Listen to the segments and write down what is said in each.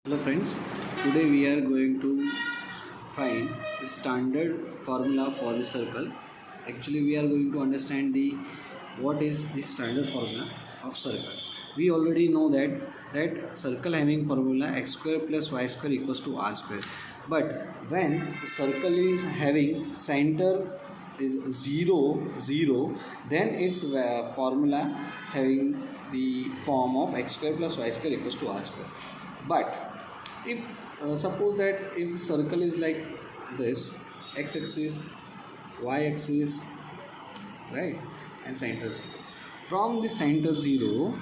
Hello friends, today we are going to find the standard formula for the circle. Actually we are going to understand the what is the standard formula of circle. We already know that circle having formula x square plus y square equals to r square. But when the circle is having center is 0, then its formula having the form of x square plus y square equals to r square. But if suppose that if the circle is like this, x axis, y axis, right, and center 0, from the center 0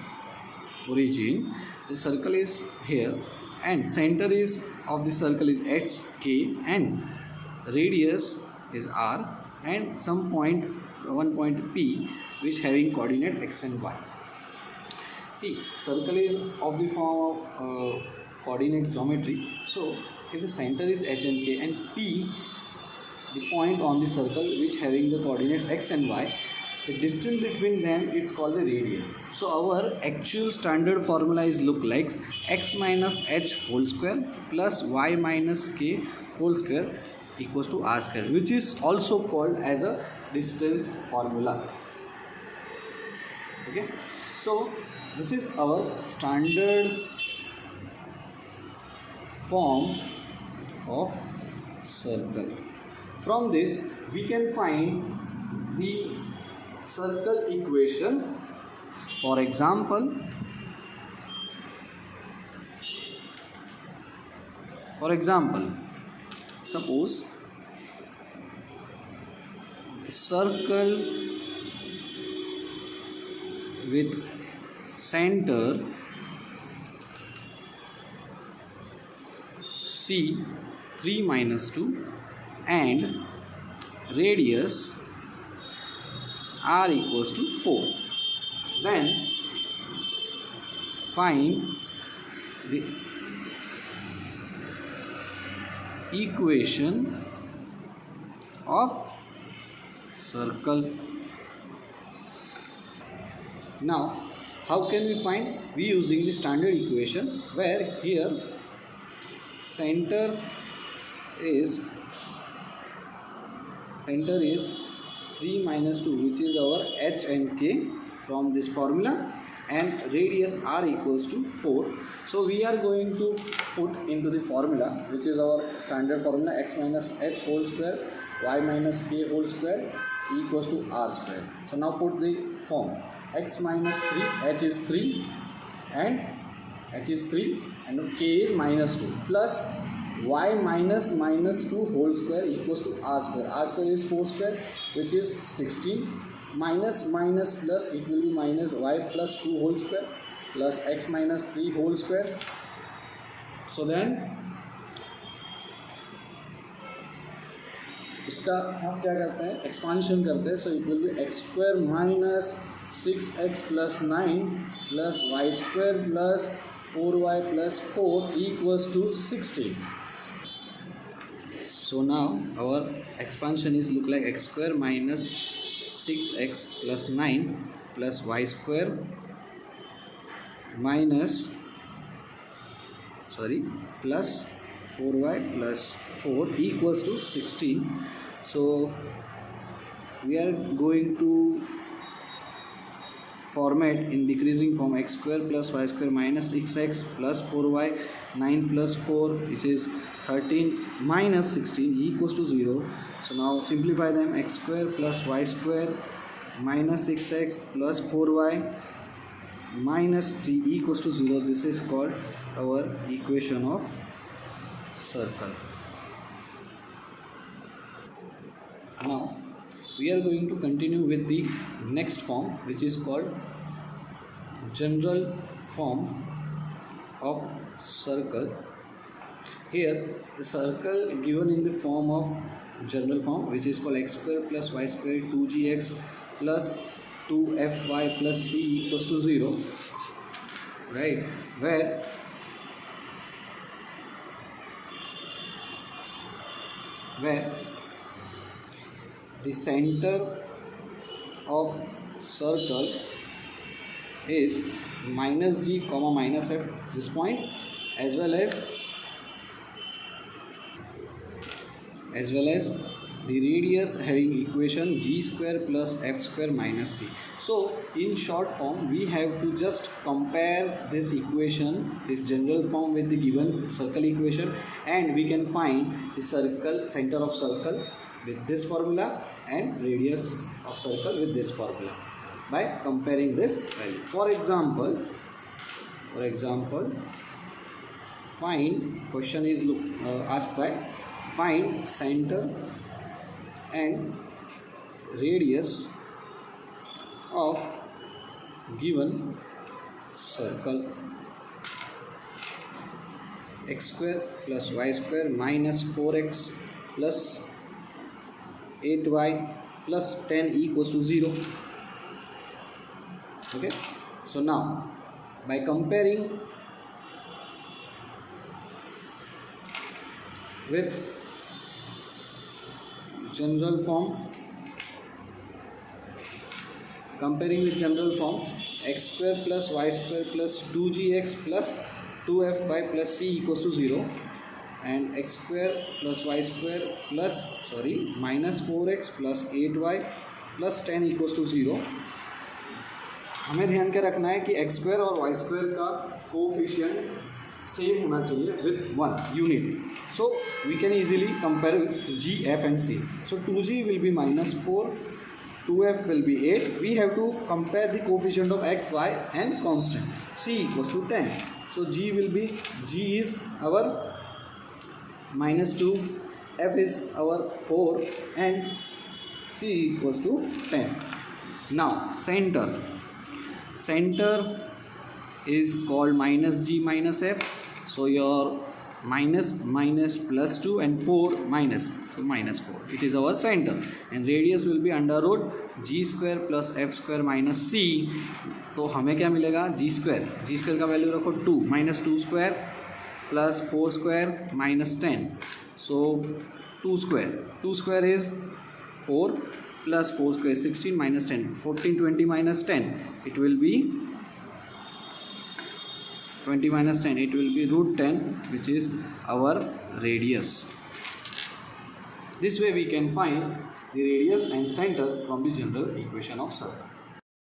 origin the circle is here and center is of the circle is hk and radius is r and some point, one point p, which having coordinate x and y. See, circle is of the form of coordinate geometry. So, if the center is h and k and p, the point on the circle which having the coordinates x and y, the distance between them is called the radius. So, our actual standard formula is look like x minus h whole square plus y minus k whole square equals to r square, which is also called as a distance formula. Okay, so this is our standard form of circle. From this we can find the circle equation. For example, suppose the circle with center C 3 minus 2 and radius r equals to 4. Then find the equation of circle. Now how can we find? We using the standard equation where here center is 3 minus 2, which is our h and k from this formula, and radius r equals to 4. So we are going to put into the formula, which is our standard formula, x minus h whole square y minus k whole square equals to r square. So now put the form, x minus 3, h is 3 and k is minus 2 plus y minus minus 2 whole square equals to r square. R square is 4 square, which is 16, minus minus plus, it will be minus y plus 2 whole square plus x minus 3 whole square. So then इसका हम क्या करते हैं, expansion करते हैं. So it will be x square minus 6x plus 9 plus y square plus 4y plus 4 equals to 16. So now our expansion is look like x square minus 6x plus 9 plus y square plus 4y plus 4 equals to 16. So we are going to format in decreasing form, x square plus y square minus 6x plus 4y 9 plus 4, which is 13 minus 16 equals to 0. So now simplify them, x square plus y square minus 6x plus 4y minus 3 equals to 0. This is called our equation of circle. Now we are going to continue with the next form, which is called general form of circle. Here the circle given in the form of general form, which is called x square plus y square 2gx plus 2fy plus c equals to 0, right, where the center of circle is minus g comma minus f, this point, as well as the radius having equation g square plus f square minus c. So in short form, we have to just compare this equation, this general form, with the given circle equation, and we can find the center of circle with this formula and radius of circle with this formula by comparing this value. For example, question is asked by find center and radius of given circle x square plus y square minus 4x plus 8y plus 10 equals to 0. Okay, so now by comparing with general form, x square plus y square plus 2gx plus 2fy plus c equals to 0, and x square plus y square plus minus 4x plus 8y plus 10 equals to 0. हमें ध्यान के रखना है कि x square और y square का coefficient same होना चाहिए with 1 unit. So we can easily compare g, f and c. So 2g will be minus 4, 2f will be 8. We have to compare the coefficient of x, y and constant. c equals to 10. So g is our minus 2, f is our 4 and c equals to 10. Now center is called minus g minus f. So your minus plus 2 and 4 minus, so minus 4, it is our center, and radius will be under root g square plus f square minus c. तो हमें क्या मिलेगा, g square का value रखो 2 minus 2 square plus 4 square minus 10. So 2 square is 4 plus 4 square is 16 minus 10, 14, 20 minus 10, it will be 20 minus 10, it will be root 10, which is our radius. This way we can find the radius and center from the general equation of circle.